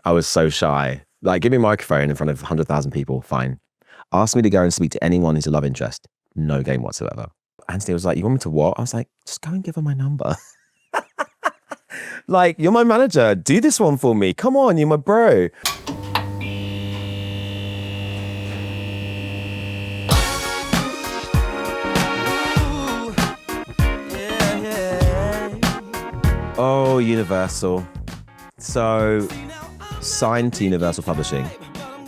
I was so shy. Like, give me a microphone in front of 100,000 people, fine. Ask me to go and speak to anyone who's a love interest. No game whatsoever. Anthony was like, you want me to what? I was like, just go and give her my number. Like, you're my manager. Do this one for me. Come on, you're my bro. Oh, Universal. So, signed to Universal Publishing,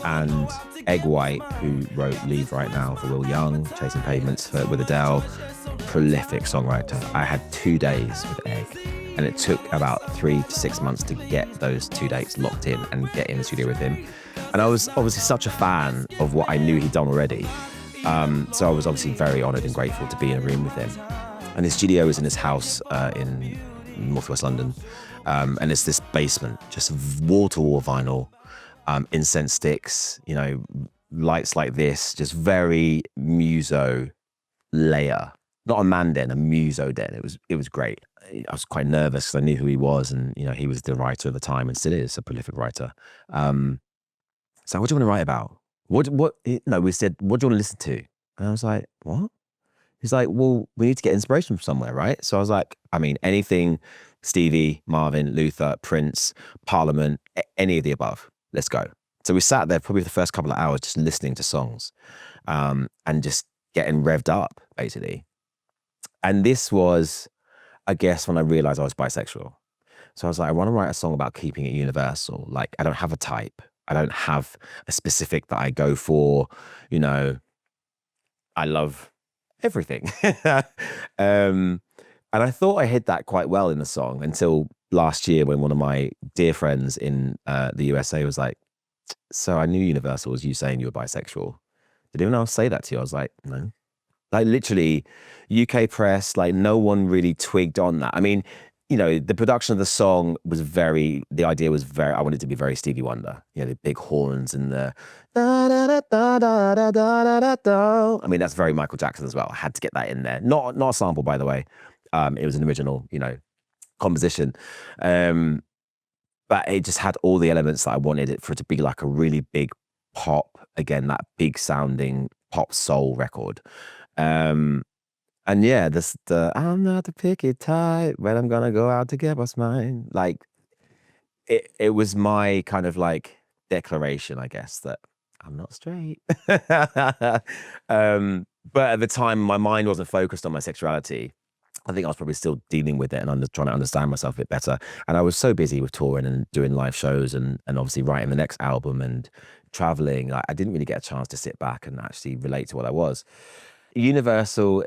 and Egg White, who wrote Leave Right Now for Will Young, Chasing Pavements with Adele, prolific songwriter. I had 2 days with Egg, and it took about 3 to 6 months to get those 2 dates locked in and get in the studio with him. And I was obviously such a fan of what I knew he'd done already. So I was obviously very honoured and grateful to be in a room with him. And his studio was in his house in northwest London. And it's this basement, just wall-to-wall vinyl, incense sticks, you know, lights like this, just very muso layer. Not a man den, a muso den. It was great. I was quite nervous because I knew who he was, and you know, he was the writer of the time and still is a prolific writer. So what do you want to write about? We said, what do you want to listen to? And I was like, what? He's like, well, we need to get inspiration from somewhere, right? So I was like, I mean, anything, Stevie, Marvin, Luther, Prince, Parliament, any of the above. Let's go. So we sat there probably for the first couple of hours just listening to songs, and just getting revved up, basically. And this was, I guess, when I realized I was bisexual. So I was like, I want to write a song about keeping it universal. Like, I don't have a type. I don't have a specific that I go for. You know, I love everything. And I thought I hid that quite well in the song until last year when one of my dear friends in the USA was like, so I knew Universal was you saying you were bisexual. Did anyone else say that to you? I was like, no. Like, literally, UK press, like, no one really twigged on that. I mean, you know, the production of the song was the idea was I wanted it to be very Stevie Wonder. You know, the big horns and the da da da da da da da da da. I mean, that's very Michael Jackson as well. I had to get that in there. Not a sample, by the way. It was an original, you know, composition. But it just had all the elements that I wanted it for it to be like a really big pop, again, that big sounding pop soul record. And yeah, I'm not the picky type, but I'm gonna go out to get what's mine. Like, it was my kind of like declaration, I guess, that I'm not straight. But at the time, my mind wasn't focused on my sexuality. I think I was probably still dealing with it and trying to understand myself a bit better. And I was so busy with touring and doing live shows and obviously writing the next album and traveling. I didn't really get a chance to sit back and actually relate to what I was. Universal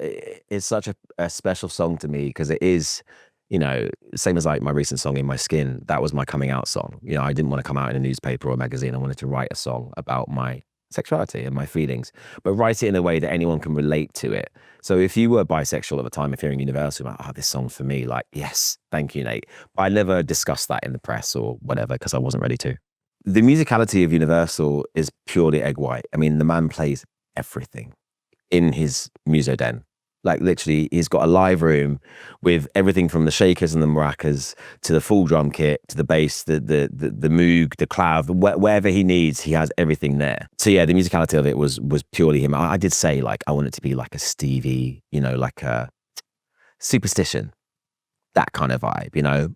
is such a special song to me because it is, you know, same as like my recent song In My Skin. That was my coming out song. You know, I didn't want to come out in a newspaper or a magazine. I wanted to write a song about my sexuality and my feelings, but write it in a way that anyone can relate to it. So if you were bisexual at the time of hearing Universal, like, oh, this song's for me, like, yes, thank you, Nate. But I never discussed that in the press or whatever because I wasn't ready to. The musicality of Universal is purely Egg White. I mean, the man plays everything in his muso den. Like, literally, he's got a live room with everything from the shakers and the maracas to the full drum kit to the bass, the moog, the clav, wherever he needs, he has everything there. So yeah, the musicality of it was purely him. I did say, like, I want it to be like a Stevie, you know, like a Superstition, that kind of vibe, you know,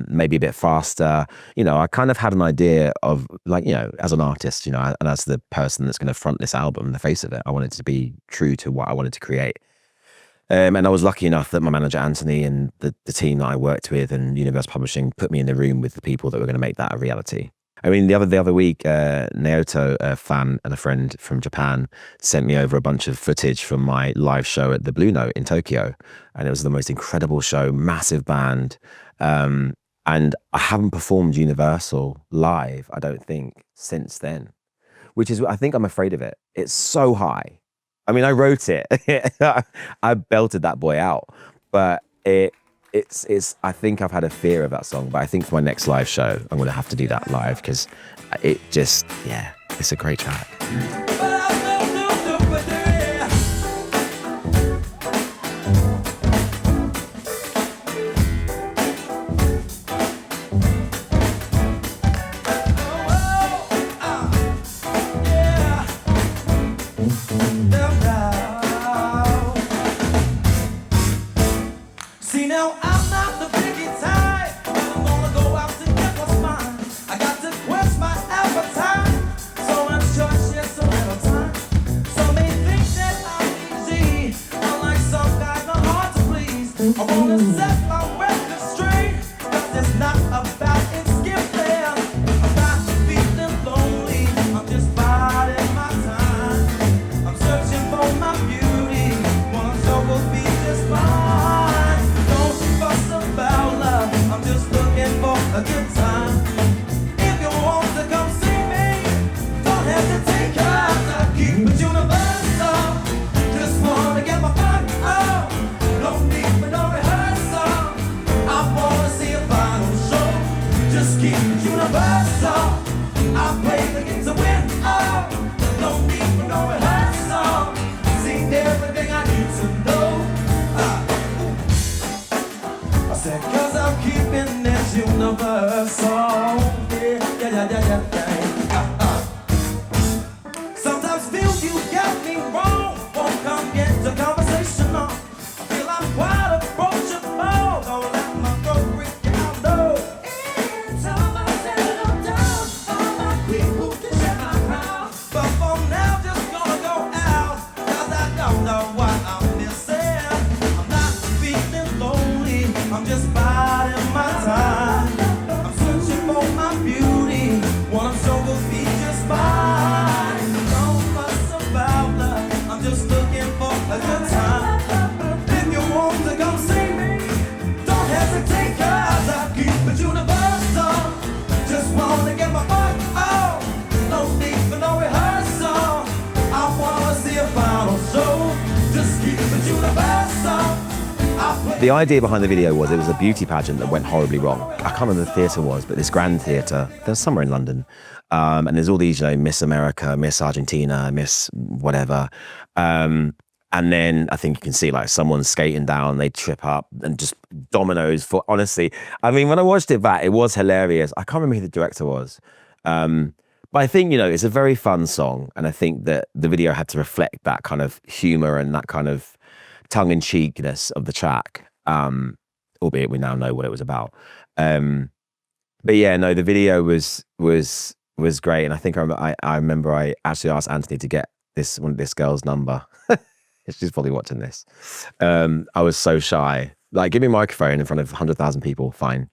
maybe a bit faster. You know, I kind of had an idea of, like, you know, as an artist, you know, and as the person that's going to front this album, the face of it, I wanted to be true to what I wanted to create. And I was lucky enough that my manager, Anthony, and the team that I worked with and Universal Publishing put me in the room with the people that were going to make that a reality. I mean, the other week, Naoto, a fan and a friend from Japan, sent me over a bunch of footage from my live show at the Blue Note in Tokyo. And it was the most incredible show, massive band. And I haven't performed Universal live, I don't think, since then, which is, I think I'm afraid of it. It's so high. I mean, I wrote it. I belted that boy out, but it's. I think I've had a fear of that song, but I think for my next live show, I'm going to have to do that live because it just, yeah, it's a great track. The idea behind the video was it was a beauty pageant that went horribly wrong. I can't remember the theatre was, but this grand theatre, there's somewhere in London. And there's all these, Miss America, Miss Argentina, Miss whatever. And then I think you can see like someone skating down, they trip up and just dominoes for, honestly. I mean, when I watched it back, it was hilarious. I can't remember who the director was. But I think, it's a very fun song. And I think that the video had to reflect that kind of humor and that kind of tongue-in-cheekness of the track. Albeit we now know what it was about. But yeah, no, the video was great. And I think I remember I actually asked Anthony to get this girl's number. She's probably watching this. I was so shy. Like, give me a microphone in front of 100,000 people, fine.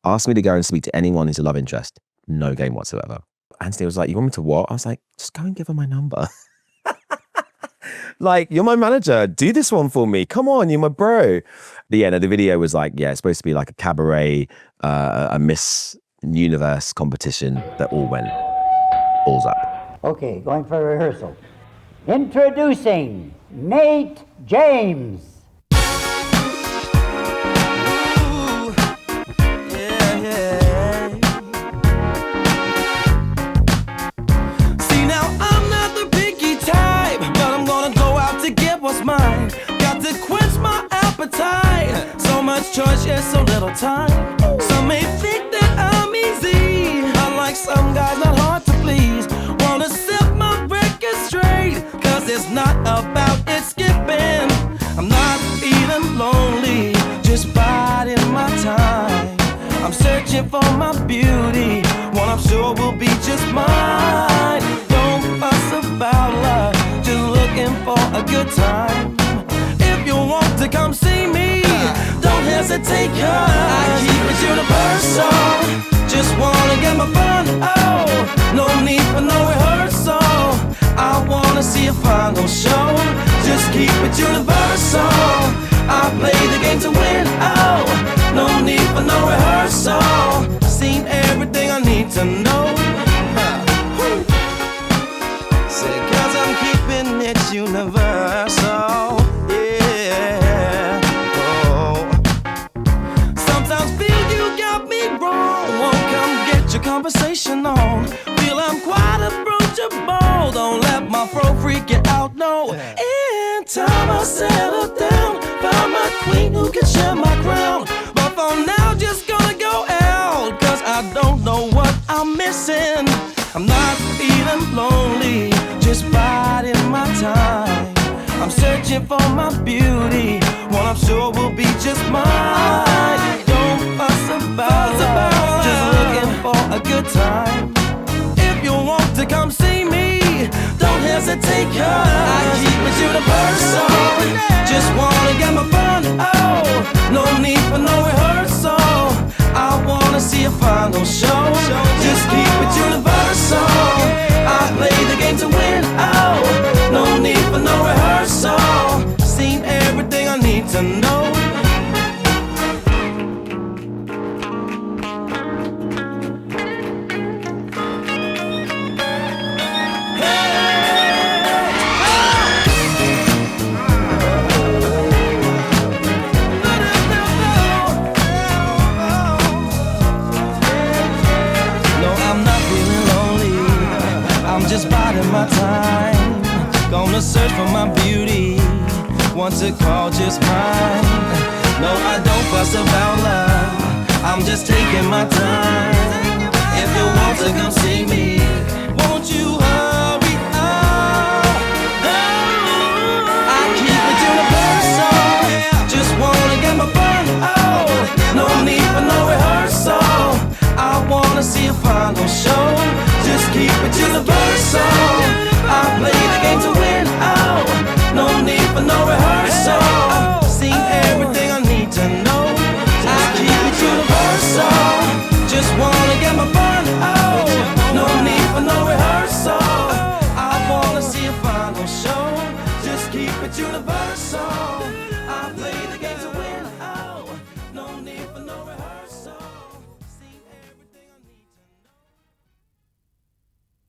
Ask me to go and speak to anyone who's a love interest. No game whatsoever. Anthony was like, you want me to what? I was like, just go and give her my number. Like, you're my manager. Do this one for me. Come on, you're my bro. But yeah, no, the video was like, it's supposed to be like a cabaret, a Miss Universe competition that all went balls up. Okay, going for rehearsal. Introducing Nate James. Mine. Got to quench my appetite. So much choice, yet so little time. Some may think that I'm easy. Unlike some guys, not hard to please. Wanna set my record straight, cause it's not about it skipping. I'm not feeling lonely, just biding my time. I'm searching for my beauty, one I'm sure will be just mine. Don't fuss about love, just looking for a good time. If you want to come see me, don't hesitate, cause I keep it universal. Just wanna get my fun, no need for no rehearsal. I wanna see a final show, just keep it universal. I play the game to win, no need for no rehearsal. Seen everything I need to know. Cause I'm keeping it universal, yeah. Oh. Sometimes feel you got me wrong, won't come get your conversation on. Feel I'm quite approachable, don't let my fro freak it out, no. In time I'll settle down, find my queen who can share my crown. But for now just gonna go out, cause I don't know what I'm missing. I'm not feeling lonely, just biding my time. I'm searching for my beauty, one I'm sure will be just mine. Don't fuss about love, just looking for a good time. If you want to come see me, don't hesitate, cause I keep it universal. Just wanna get my fun, no need for no rehearsal. I wanna see a final show, just keep it universal. I play the game to win, no need for no rehearsal. Seen everything I need to know. Just biding my time, gonna search for my beauty, want to call just mine. No, I don't fuss about love, I'm just taking my time.